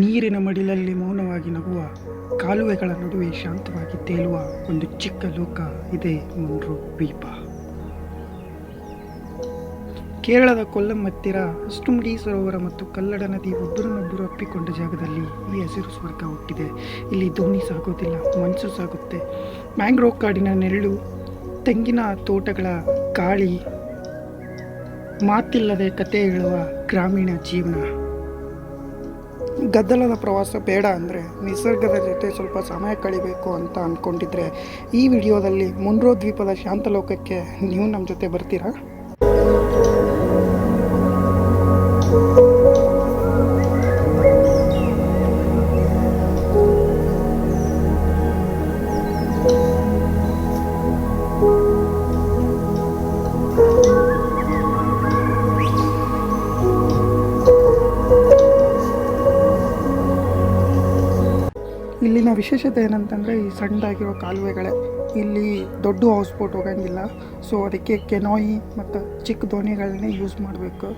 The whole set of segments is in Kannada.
ನೀರಿನ ಮಡಿಲಲ್ಲಿ ಮೌನವಾಗಿ ನಗುವ ಕಾಲುವೆಗಳ ನಡುವೆ ಶಾಂತವಾಗಿ ತೇಲುವ ಒಂದು ಚಿಕ್ಕ ಲೋಕ ಇದೆ ಮುನ್ರೋ ದ್ವೀಪ. ಕೇರಳದ ಕೊಲ್ಲಂ ಹತ್ತಿರ ಅಷ್ಟುಮುಡಿ ಸರೋವರ ಮತ್ತು ಕಲ್ಲಡ ನದಿ ಒಬ್ಬರನ್ನೊಬ್ಬರು ಅಪ್ಪಿಕೊಂಡ ಜಾಗದಲ್ಲಿ ಈ ಹಸಿರು ಸ್ವರ್ಗ ಹುಟ್ಟಿದೆ. ಇಲ್ಲಿ ದೋಣಿ ಸಾಗೋದಿಲ್ಲ, ಮನಸ್ಸು ಸಾಗುತ್ತೆ. ಮ್ಯಾಂಗ್ರೋವ್ ಕಾಡಿನ ನೆರಳು, ತೆಂಗಿನ ತೋಟಗಳ ಗಾಳಿ, ಮಾತಿಲ್ಲದೆ ಕತೆ ಹೇಳುವ ಗ್ರಾಮೀಣ ಜೀವನ. ಗದ್ದಲದ ಪ್ರವಾಸ ಬೇಡ ಅಂದರೆ ನಿಸರ್ಗದ ಜೊತೆ ಸ್ವಲ್ಪ ಸಮಯ ಕಳಿಬೇಕು ಅಂತ ಅಂದ್ಕೊಂಡಿದ್ರೆ ಈ ವಿಡಿಯೋದಲ್ಲಿ ಮುನ್ರೋ ದ್ವೀಪದ ಶಾಂತ ಲೋಕಕ್ಕೆ ನೀವು ನಮ್ಮ ಜೊತೆ ಬರ್ತೀರಾ? ಇಲ್ಲಿನ ವಿಶೇಷತೆ ಏನಂತಂದರೆ ಈ ಸಣ್ಣದಾಗಿರೋ ಕಾಲುವೆಗಳೇ. ಇಲ್ಲಿ ದೊಡ್ಡ ಹೌಸ್ ಬೋಟ್ ಹೋಗಂಗಿಲ್ಲ, ಸೊ ಅದಕ್ಕೆ ಕೆನಾಯಿ ಮತ್ತು ಚಿಕ್ಕ ದೋಣಿಗಳನ್ನೇ ಯೂಸ್ ಮಾಡಬೇಕು.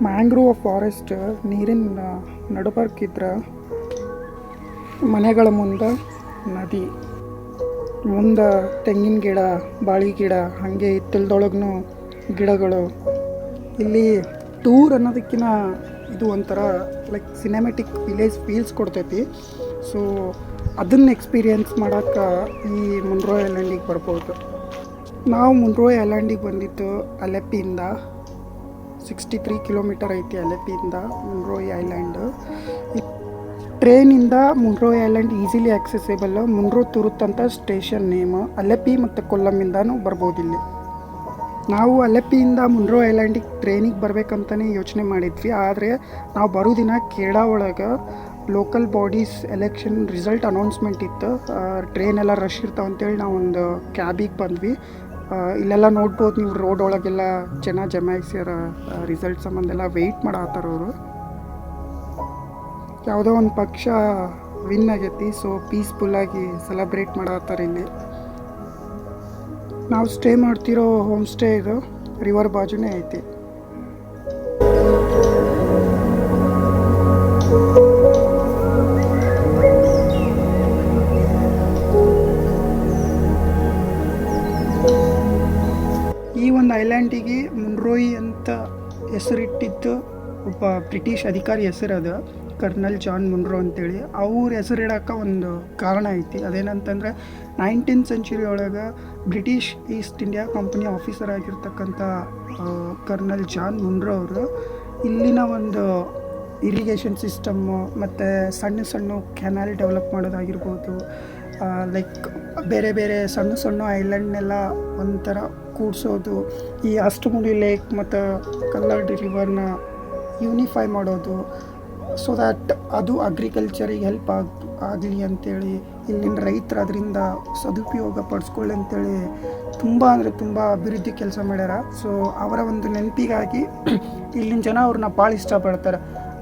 ಮ್ಯಾಂಗ್ರೋವ್ ಫಾರೆಸ್ಟ್ ನೀರಿನ ನಡುಬರ್ಕಿದ್ರೆ ಮನೆಗಳ ಮುಂದೆ ನದಿ, ಮುಂದೆ ತೆಂಗಿನ ಗಿಡ, ಬಾಳೆ ಗಿಡ, ಹಾಗೆ ಹಿತ್ತಲದೊಳಗೂ ಗಿಡಗಳು. ಇಲ್ಲಿ ಟೂರ್ ಅನ್ನೋದಕ್ಕಿಂತ ಇದು ಒಂಥರ ಲೈಕ್ ಸಿನೆಮ್ಯಾಟಿಕ್ ವಿಲೇಜ್ ಫೀಲ್ಸ್ ಕೊಡ್ತೈತಿ. ಸೊ ಅದನ್ನು ಎಕ್ಸ್ಪೀರಿಯೆನ್ಸ್ ಮಾಡೋಕ್ಕೆ ಈ ಮುನ್ರೋ ಐಲ್ಯಾಂಡಿಗೆ ಬರ್ಬೋದು. ನಾವು ಮುನ್ರೋ ಐಲ್ಯಾಂಡಿಗೆ ಬಂದಿದ್ದು ಅಲೆಪ್ಪಿಯಿಂದ. 63 ಕಿಲೋಮೀಟರ್ ಐತಿ ಅಲೆಪ್ಪಿಯಿಂದ ಮುನ್ರೋ ಐಲ್ಯಾಂಡು. ಟ್ರೈನಿಂದ Munroe island easily accessible. Munroe Thuruth ಅಂತ ಸ್ಟೇಷನ್ ನೇಮ್. ಅಲೆಪ್ಪಿ ಮತ್ತು ಕೊಲ್ಲಮ್ಮಿಂದನೂ ಬರ್ಬೋದು ಇಲ್ಲಿ. ನಾವು ಅಲೆಪ್ಪಿಯಿಂದ ಮುನ್ರೋ ಐಲ್ಯಾಂಡಿಗೆ ಟ್ರೈನಿಗೆ ಬರಬೇಕಂತಲೇ ಯೋಚನೆ ಮಾಡಿದ್ವಿ. ಆದರೆ ನಾವು ಬರೋ ದಿನ ಕೇರಳ ಒಳಗೆ local bodies election result announcement ಇತ್ತು. ಟ್ರೈನ್ ಎಲ್ಲ ರಶ್ ಇರ್ತಾವೆ ಅಂತೇಳಿ ನಾವು ಒಂದು ಕ್ಯಾಬಿಗೆ ಬಂದ್ವಿ. ಇಲ್ಲೆಲ್ಲ ನೋಡ್ಬೋದು ನೀವು, ರೋಡ್ ಒಳಗೆಲ್ಲ ಜನ ಜಮಾಯಿಸ್ಯಾರ. Result ಸಂಬಂಧೆಲ್ಲ weight ಮಾಡತ್ತಾರವರು. ಯಾವುದೋ ಒಂದು ಪಕ್ಷ ವಿನ್ ಆಗೈತಿ, ಸೊ ಪೀಸ್ಫುಲ್ಲಾಗಿ ಸೆಲೆಬ್ರೇಟ್ ಮಾಡತ್ತಾರೆ ಇಲ್ಲಿ. ನಾವು ಸ್ಟೇ ಮಾಡ್ತಿರೋ ಹೋಮ್ ಸ್ಟೇ ಇದು ರಿವರ್ ಬಾಜುನೇ ಐತಿ. ಈ ಒಂದು ಐಲ್ಯಾಂಡಿಗೆ ಮುನ್ರೋಯಿ ಅಂತ ಹೆಸರಿಟ್ಟಿದ್ದು ಒಬ್ಬ ಬ್ರಿಟಿಷ್ ಅಧಿಕಾರಿ ಹೆಸರದು, ಕರ್ನಲ್ ಜಾನ್ ಮುನ್ರೋ ಅಂತೇಳಿ. ಅವ್ರ ಹೆಸರು ಇಡೋಕೆ ಒಂದು ಕಾರಣ ಐತಿ. ಅದೇನಂತಂದರೆ 19th ಸೆಂಚುರಿ ಒಳಗೆ British East India company officer ಆಗಿರ್ತಕ್ಕಂಥ ಕರ್ನಲ್ ಜಾನ್ ಮುನ್ರೋ ಅವರು ಇಲ್ಲಿನ ಒಂದು ಇರಿಗೇಷನ್ ಸಿಸ್ಟಮ್ಮು ಮತ್ತು ಸಣ್ಣ ಸಣ್ಣ ಕೆನಾಲ್ ಡೆವಲಪ್ ಮಾಡೋದಾಗಿರ್ಬೋದು, ಲೈಕ್ ಬೇರೆ ಬೇರೆ ಸಣ್ಣ ಸಣ್ಣ ಐಲ್ಯಾಂಡ್ನೆಲ್ಲ ಒಂಥರ ಕೂಡಿಸೋದು, ಈ ಅಷ್ಟುಮುಡಿ ಲೇಕ್ ಮತ್ತು ಕಲ್ಲಡ್ ರಿವರ್ನ ಯೂನಿಫೈ ಮಾಡೋದು, ಸೊ ದ್ಯಾಟ್ ಅದು ಅಗ್ರಿಕಲ್ಚರಿಗೆ ಹೆಲ್ಪ್ ಆಗಲಿ ಅಂಥೇಳಿ ಇಲ್ಲಿನ ರೈತರು ಅದರಿಂದ ಸದುಪಯೋಗ ಪಡಿಸ್ಕೊಳ್ಳಿ ಅಂಥೇಳಿ ತುಂಬ ಅಂದರೆ ತುಂಬ ಅಭಿವೃದ್ಧಿ ಕೆಲಸ ಮಾಡ್ಯಾರ. ಸೊ ಅವರ ಒಂದು ನೆನಪಿಗಾಗಿ ಇಲ್ಲಿನ ಜನ ಅವ್ರನ್ನ ಭಾಳ ಇಷ್ಟಪಡ್ತಾರೆ.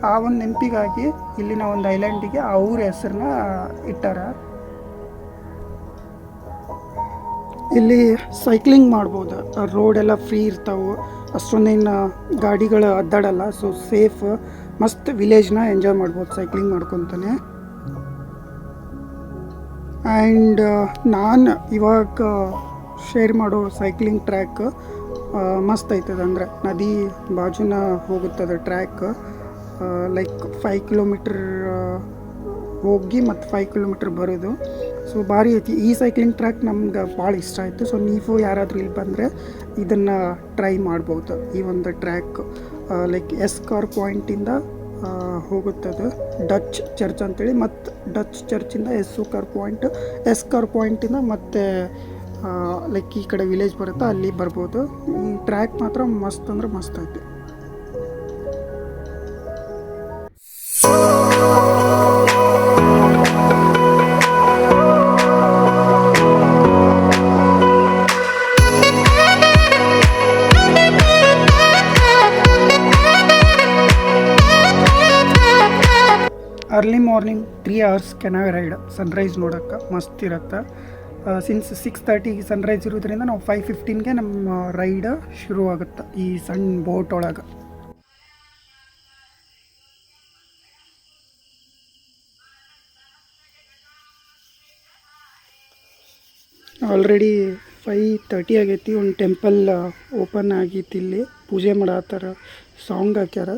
ಆ ಒಂದು ನೆನಪಿಗಾಗಿ ಇಲ್ಲಿನ ಒಂದು ಐಲ್ಯಾಂಡಿಗೆ ಅವ್ರ ಹೆಸರನ್ನ ಇಟ್ಟಾರ. ಇಲ್ಲಿ ಸೈಕ್ಲಿಂಗ್ ಮಾಡ್ಬೋದು, ರೋಡೆಲ್ಲ ಫ್ರೀ ಇರ್ತಾವೆ, ಅಷ್ಟೊಂದೇನು ಗಾಡಿಗಳು ಅಡ್ಡಾಡಲ್ಲ. ಸೊ ಸೇಫ್, ಮಸ್ತ್ ವಿಲೇಜ್ನ ಎಂಜಾಯ್ ಮಾಡ್ಬೋದು ಸೈಕ್ಲಿಂಗ್ ಮಾಡ್ಕೊತಾನೆ. ಆ್ಯಂಡ್ ನಾನು ಇವಾಗ ಶೇರ್ ಮಾಡೋ ಸೈಕ್ಲಿಂಗ್ ಟ್ರ್ಯಾಕ್ ಮಸ್ತ್ ಐತದ. ಅಂದರೆ ನದಿ ಬಾಜುನ ಹೋಗುತ್ತದೆ ಟ್ರ್ಯಾಕ್. ಲೈಕ್ 5 ಕಿಲೋಮೀಟ್ರ್ ಹೋಗಿ ಮತ್ತು 5 ಕಿಲೋಮೀಟ್ರ್ ಬರೋದು. ಸೊ ಭಾರಿ ಐತಿ ಈ ಸೈಕ್ಲಿಂಗ್ ಟ್ರ್ಯಾಕ್. ನಮ್ಗೆ ಭಾಳ ಇಷ್ಟ ಆಯಿತು. ಸೊ ನೀವು ಯಾರಾದರೂ ಇಲ್ಲಿ ಬಂದರೆ ಇದನ್ನು ಟ್ರೈ ಮಾಡ್ಬೋದು. ಈ ಒಂದು ಟ್ರ್ಯಾಕ್ ಲೈಕ್ ಎಸ್ಕಾರ್ ಪಾಯಿಂಟಿಂದ ಹೋಗುತ್ತದೆ ಡಚ್ ಚರ್ಚ್ ಅಂತೇಳಿ, ಮತ್ತು ಡಚ್ ಚರ್ಚಿಂದ ಎಸ್ಕಾರ್ ಪಾಯಿಂಟಿಂದ ಮತ್ತು ಲೈಕ್ ಈ ಕಡೆ ವಿಲೇಜ್ ಬರುತ್ತೆ, ಅಲ್ಲಿ ಬರ್ಬೋದು. ಈ ಟ್ರ್ಯಾಕ್ ಮಾತ್ರ ಮಸ್ತ್ ಅಂದ್ರೆ ಮಸ್ತ್ ಐತಿ. Early morning 3 hours canoe ride sunrise ನೋಡೋಕ್ಕೆ ಮಸ್ತ್ ಇರುತ್ತೆ. ಸಿನ್ಸ್ 6:30ಗೆ ಸನ್ರೈಸ್ ಇರೋದ್ರಿಂದ ನಾವು 5:15ಗೆ ನಮ್ಮ ರೈಡ್ ಶುರುವಾಗುತ್ತೆ ಈ ಸಣ್ಣ ಬೋಟ್ ಒಳಗೆ. ಆಲ್ರೆಡಿ 5:30 ಆಗೈತಿ. ಒಂದು ಟೆಂಪಲ್ ಓಪನ್ ಆಗೈತಿ, ಇಲ್ಲಿ ಪೂಜೆ ಮಾಡತ್ತಾರ, ಸಾಂಗ್ ಹಾಕ್ಯಾರ.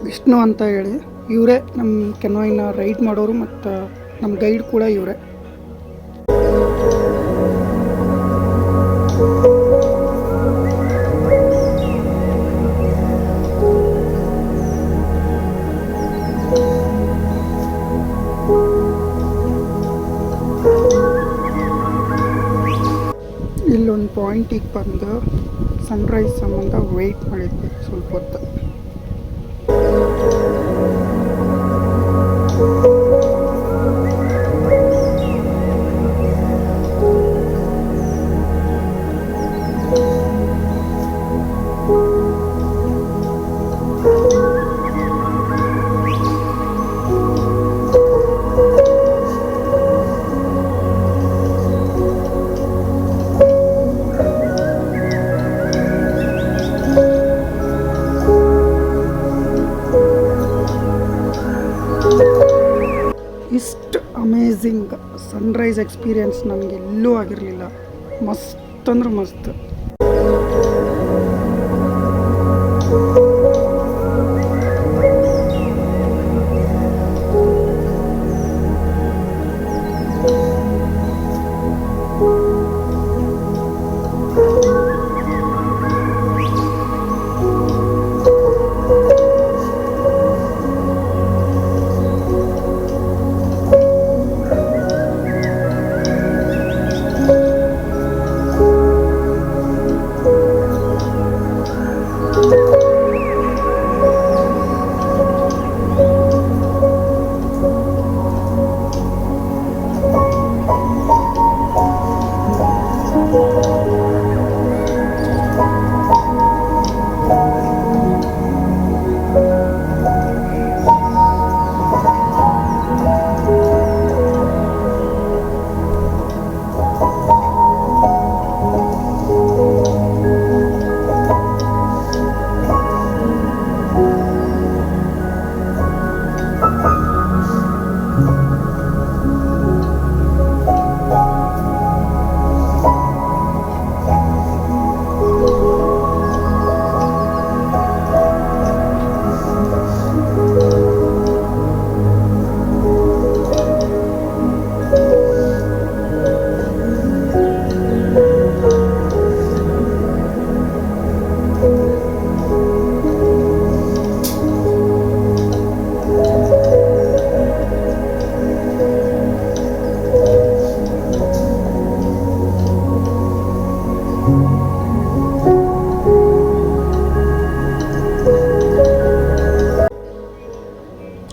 ವಿಷ್ಣು ಅಂತ ಹೇಳಿ ಇವರೇ ನಮ್ಮ ಕೆನೋಯಿನ ರೈಡ್ ಮಾಡೋರು ಮತ್ತು ನಮ್ಮ ಗೈಡ್ ಕೂಡ ಇವರೇ. ಇಲ್ಲೊಂದು ಪಾಯಿಂಟಿಗೆ ಬಂದು ಸನ್ರೈಸ್ ಸಂಬಂಧ ವೆಯ್ಟ್ ಮಾಡಿದ್ವಿ ಸ್ವಲ್ಪ ಹೊತ್ತು. ಇಷ್ಟು ಅಮೇಝಿಂಗ್ ಸನ್ರೈಸ್ ಎಕ್ಸ್ಪೀರಿಯನ್ಸ್ ನಮಗೆಲ್ಲೂ ಆಗಿರಲಿಲ್ಲ. ಮಸ್ತ್ ಅಂದ್ರೆ ಮಸ್ತ್.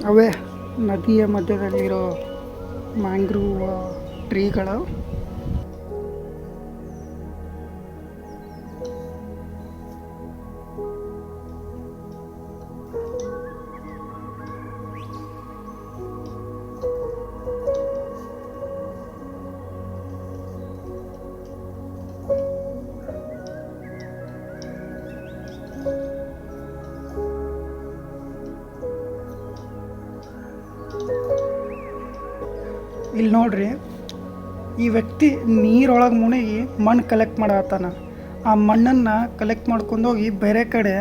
ಅವೇ ನದಿಯ ಮಧ್ಯದಲ್ಲಿರೋ ಮ್ಯಾಂಗ್ರೂವ್ ಟ್ರೀಗಳು. ಇಲ್ಲಿ ನೋಡ್ರಿ, ಈ ವ್ಯಕ್ತಿ ನೀರೊಳಗೆ ಮುಳುಗಿ ಮಣ್ಣು ಕಲೆಕ್ಟ್ ಮಾಡತ್ತಾನ. ಆ ಮಣ್ಣನ್ನು ಕಲೆಕ್ಟ್ ಮಾಡ್ಕೊಂಡೋಗಿ ಬೇರೆ ಕಡೆ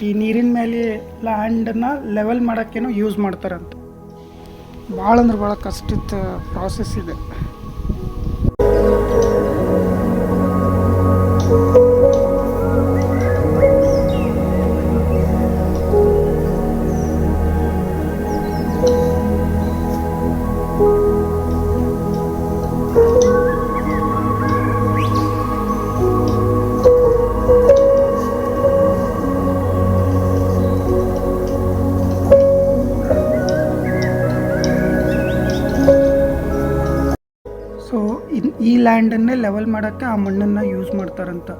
ಈ ನೀರಿನ ಮೇಲೆ ಲ್ಯಾಂಡನ್ನು ಲೆವೆಲ್ ಮಾಡೋಕ್ಕೇನೋ ಯೂಸ್ ಮಾಡ್ತಾರಂತ. ಭಾಳ ಅಂದ್ರೆ ಭಾಳ ಕಷ್ಟದ ಪ್ರಾಸೆಸ್ ಇದೆ. ಸೊ ಈ ಲ್ಯಾಂಡನ್ನೇ ಲೆವೆಲ್ ಮಾಡೋಕ್ಕೆ ಆ ಮಣ್ಣನ್ನು ಯೂಸ್ ಮಾಡ್ತಾರಂತ.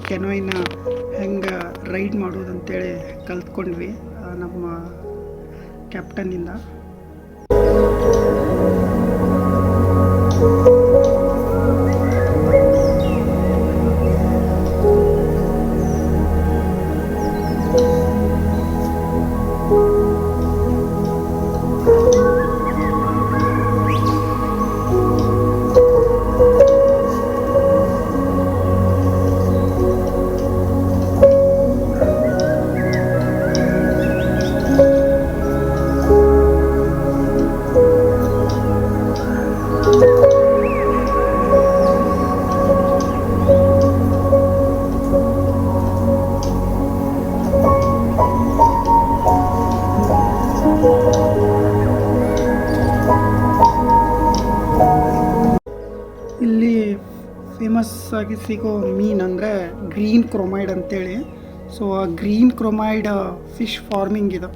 ಕೆನೋಯಿನ ಹೆಂಗೆ ರೈಡ್ ಮಾಡೋದು ಅಂತೇಳಿ ಕಲ್ತ್ಕೊಂಡ್ವಿ ನಮ್ಮ ಕ್ಯಾಪ್ಟನ್ನಿಂದ. ಇಲ್ಲಿ ಫೇಮಸ್ ಆಗಿ ಸಿಗೋ ಮೀನು ಅಂದರೆ ಗ್ರೀನ್ ಕ್ರೊಮೈಡ್ ಅಂತೇಳಿ. ಸೊ ಆ ಗ್ರೀನ್ ಕ್ರೊಮೈಡ್ ಫಿಶ್ ಫಾರ್ಮಿಂಗ್ ಇದು.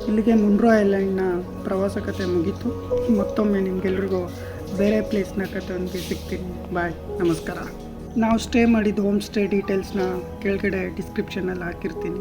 ಇಲ್ಲಿಗೆ ಮುನ್ರೋ ಐಲ್ಯಾಂಡ್ನ ಪ್ರವಾಸ ಕತೆ ಮುಗೀತು. ಮತ್ತೊಮ್ಮೆ ನಿಮಗೆಲ್ರಿಗೂ ಬೇರೆ ಪ್ಲೇಸ್ನ ಕತೆ ಸಿಗ್ತೀನಿ. ಬಾಯ್, ನಮಸ್ಕಾರ. ನಾವು ಸ್ಟೇ ಮಾಡಿದ್ದು ಹೋಮ್ ಸ್ಟೇ ಡೀಟೇಲ್ಸ್ನ ಕೆಳಗಡೆ ಡಿಸ್ಕ್ರಿಪ್ಷನಲ್ಲಿ ಹಾಕಿರ್ತೀನಿ.